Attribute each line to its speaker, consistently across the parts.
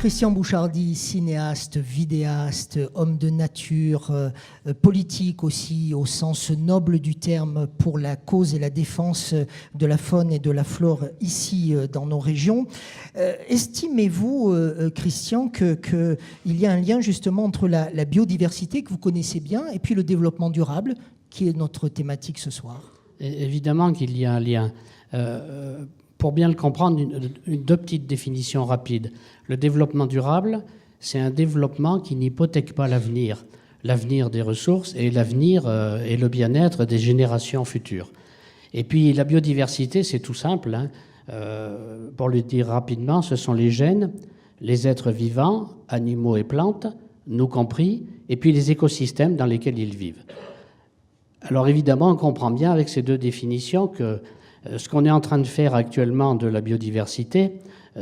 Speaker 1: Christian Bouchardy, cinéaste, vidéaste, homme de nature, politique aussi, au sens noble du terme, pour la cause et la défense de la faune et de la flore ici dans nos régions. Estimez-vous, Christian, qu'il y a un lien justement entre la biodiversité que vous connaissez bien et puis le développement durable, qui est notre thématique ce soir?
Speaker 2: Évidemment qu'il y a un lien. Pour bien le comprendre, deux petites définitions rapides. Le développement durable, c'est un développement qui n'hypothèque pas l'avenir des ressources et l'avenir et le bien-être des générations futures. Et puis la biodiversité, c'est tout simple, hein. Pour le dire rapidement, ce sont les gènes, les êtres vivants, animaux et plantes, nous compris, et puis les écosystèmes dans lesquels ils vivent. Alors évidemment, on comprend bien avec ces deux définitions que ce qu'on est en train de faire actuellement de la biodiversité,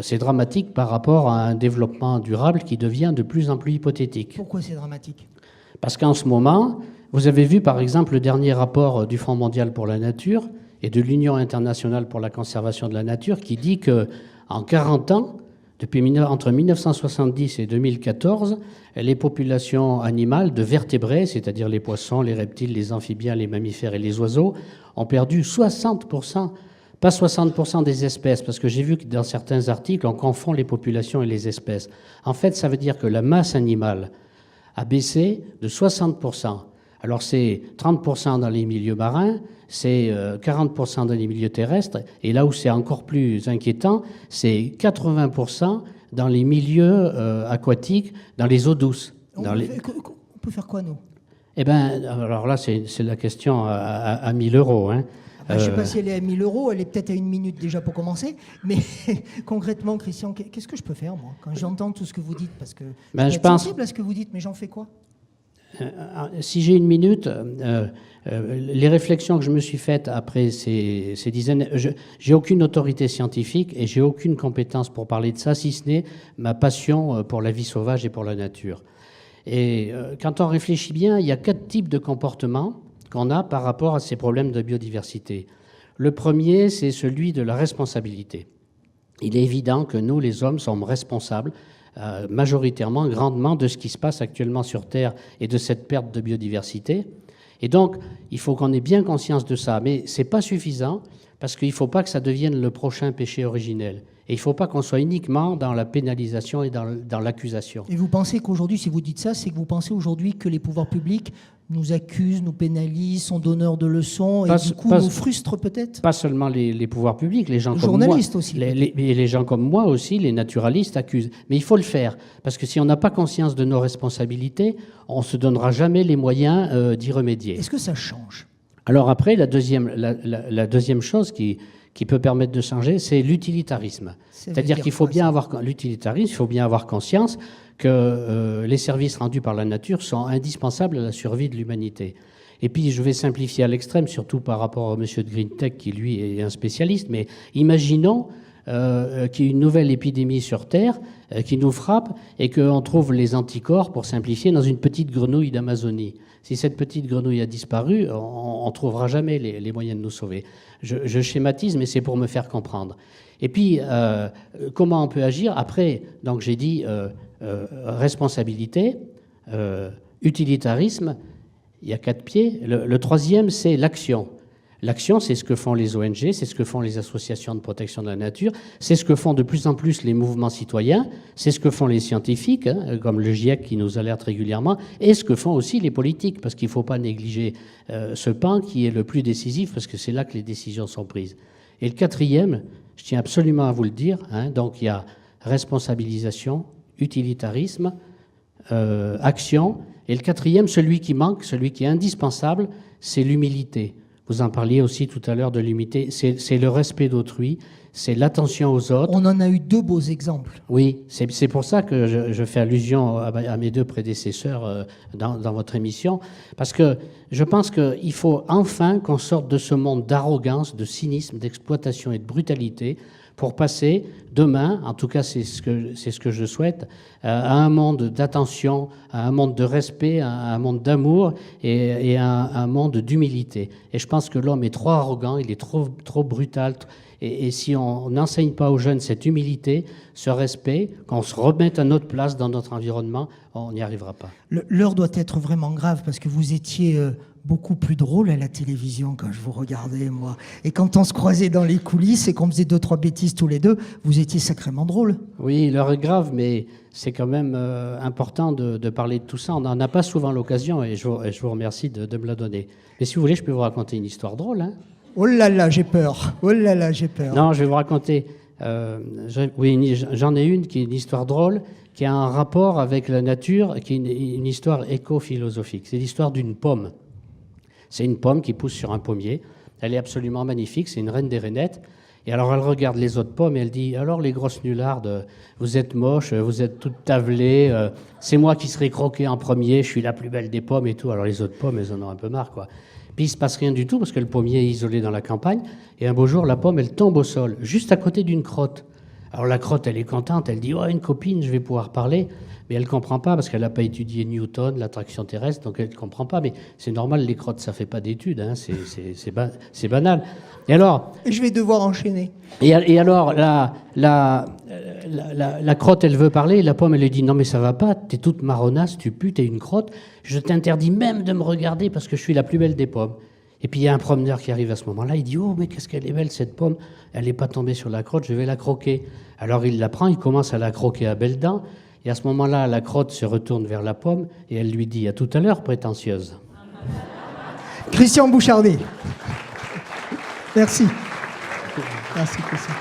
Speaker 2: c'est dramatique par rapport à un développement durable qui devient de plus en plus hypothétique.
Speaker 1: Pourquoi c'est dramatique?
Speaker 2: Parce qu'en ce moment, vous avez vu par exemple le dernier rapport du Fonds mondial pour la nature et de l'Union internationale pour la conservation de la nature qui dit qu'en 40 ans, entre 1970 et 2014, les populations animales de vertébrés, c'est-à-dire les poissons, les reptiles, les amphibiens, les mammifères et les oiseaux, ont perdu 60%, pas 60% des espèces, parce que j'ai vu que dans certains articles, on confond les populations et les espèces. En fait, ça veut dire que la masse animale a baissé de 60%. Alors c'est 30% dans les milieux marins, c'est 40% dans les milieux terrestres, et là où c'est encore plus inquiétant, c'est 80% dans les milieux aquatiques, dans les eaux douces.
Speaker 1: On peut faire quoi, nous?
Speaker 2: Eh bien, alors là, c'est la question à 1 000 €. Hein.
Speaker 1: Je ne sais pas si elle est à 1 000 €, elle est peut-être à 1 minute déjà pour commencer, mais concrètement, Christian, qu'est-ce que je peux faire, moi, quand j'entends tout ce que vous dites? Parce que je suis sensible à ce que vous dites, mais j'en fais quoi?
Speaker 2: Si j'ai 1 minute, les réflexions que je me suis faites après ces dizaines... J'ai aucune autorité scientifique et j'ai aucune compétence pour parler de ça, si ce n'est ma passion pour la vie sauvage et pour la nature. Et quand on réfléchit bien, il y a 4 types de comportements qu'on a par rapport à ces problèmes de biodiversité. Le premier, c'est celui de la responsabilité. Il est évident que nous, les hommes, sommes responsables majoritairement, grandement, de ce qui se passe actuellement sur Terre et de cette perte de biodiversité. Et donc, il faut qu'on ait bien conscience de ça. Mais ce n'est pas suffisant, parce qu'il ne faut pas que ça devienne le prochain péché originel. Et il ne faut pas qu'on soit uniquement dans la pénalisation et dans l'accusation.
Speaker 1: Et vous pensez qu'aujourd'hui, si vous dites ça, c'est que vous pensez aujourd'hui que les pouvoirs publics nous accusent, nous pénalisent, sont donneurs de leçons et du coup nous frustrent peut-être?
Speaker 2: Pas seulement les pouvoirs publics, les gens
Speaker 1: les
Speaker 2: comme
Speaker 1: journalistes
Speaker 2: moi.
Speaker 1: Aussi.
Speaker 2: Les gens comme moi aussi, les naturalistes accusent. Mais il faut le faire, parce que si on n'a pas conscience de nos responsabilités, on ne se donnera jamais les moyens d'y remédier.
Speaker 1: Est-ce que ça change?
Speaker 2: Alors après, la deuxième chose qui peut permettre de changer, c'est l'utilitarisme. C'est-à-dire qu'il faut bien avoir l'utilitarisme, il faut bien avoir conscience que les services rendus par la nature sont indispensables à la survie de l'humanité. Et puis, je vais simplifier à l'extrême, surtout par rapport à M. de Greentech, qui lui est un spécialiste, mais imaginons qu'il y ait une nouvelle épidémie sur Terre qui nous frappe et qu'on trouve les anticorps, pour simplifier, dans une petite grenouille d'Amazonie. Si cette petite grenouille a disparu, on ne trouvera jamais les moyens de nous sauver. Je schématise, mais c'est pour me faire comprendre. Et puis, comment on peut agir? Après, donc j'ai dit responsabilité, utilitarisme, il y a 4 pieds. Le troisième, c'est l'action. L'action, c'est ce que font les ONG, c'est ce que font les associations de protection de la nature, c'est ce que font de plus en plus les mouvements citoyens, c'est ce que font les scientifiques, hein, comme le GIEC qui nous alerte régulièrement, et ce que font aussi les politiques, parce qu'il ne faut pas négliger ce pan qui est le plus décisif, parce que c'est là que les décisions sont prises. Et le 4e, je tiens absolument à vous le dire, hein, donc il y a responsabilisation, utilitarisme, action, et le 4e, celui qui manque, celui qui est indispensable, c'est l'humilité. Vous en parliez aussi tout à l'heure de l'humilité, c'est le respect d'autrui, c'est l'attention aux autres.
Speaker 1: On en a eu 2 beaux exemples.
Speaker 2: Oui, c'est pour ça que je fais allusion à mes 2 prédécesseurs dans votre émission, parce que je pense qu'il faut enfin qu'on sorte de ce monde d'arrogance, de cynisme, d'exploitation et de brutalité pour passer demain, en tout cas c'est ce que je souhaite, à un monde d'attention, à un monde de respect, à un monde d'amour et à un monde d'humilité. Et je pense que l'homme est trop arrogant, il est trop brutal. Et si on n'enseigne pas aux jeunes cette humilité, ce respect, qu'on se remette à notre place dans notre environnement, on n'y arrivera pas.
Speaker 1: L'heure doit être vraiment grave parce que vous étiez beaucoup plus drôle à la télévision quand je vous regardais, moi. Et quand on se croisait dans les coulisses et qu'on faisait 2-3 bêtises tous les deux, vous étiez sacrément drôle.
Speaker 2: Oui, l'heure est grave, mais c'est quand même important de parler de tout ça. On n'en a pas souvent l'occasion et je vous remercie de me la donner. Mais si vous voulez, je peux vous raconter une histoire drôle, hein.
Speaker 1: Oh là là, j'ai peur. Oh là là, j'ai peur.
Speaker 2: Non, je vais vous raconter. Oui, j'en ai une qui est une histoire drôle, qui a un rapport avec la nature, qui est une histoire éco-philosophique. C'est l'histoire d'une pomme. C'est une pomme qui pousse sur un pommier. Elle est absolument magnifique. C'est une reine des rainettes. Et alors, elle regarde les autres pommes et elle dit « Alors, les grosses nullardes, vous êtes moches, vous êtes toutes tavelées. C'est moi qui serai croquée en premier. Je suis la plus belle des pommes et tout. » Alors, les autres pommes, elles en ont un peu marre, quoi. Puis il ne se passe rien du tout parce que le pommier est isolé dans la campagne. Et un beau jour, la pomme, elle tombe au sol, juste à côté d'une crotte. Alors la crotte, elle est contente, elle dit « Oh, une copine, je vais pouvoir parler ». Mais elle ne comprend pas parce qu'elle n'a pas étudié Newton, l'attraction terrestre, donc elle ne comprend pas. Mais c'est normal, les crottes, ça ne fait pas d'études, hein, c'est banal. Et alors...
Speaker 1: Je vais devoir enchaîner.
Speaker 2: Et alors, la crotte, elle veut parler, et la pomme, elle lui dit « Non, mais ça va pas, t'es toute marronasse, tu pues, t'es une crotte. Je t'interdis même de me regarder parce que je suis la plus belle des pommes. » Et puis il y a un promeneur qui arrive à ce moment-là, il dit « Oh, mais qu'est-ce qu'elle est belle cette pomme, elle n'est pas tombée sur la crotte, je vais la croquer. » Alors il la prend, il commence à la croquer à belles dents, et à ce moment-là, la crotte se retourne vers la pomme, et elle lui dit « À tout à l'heure, prétentieuse. »
Speaker 1: Christian Bouchardet. Merci. Merci, Christian.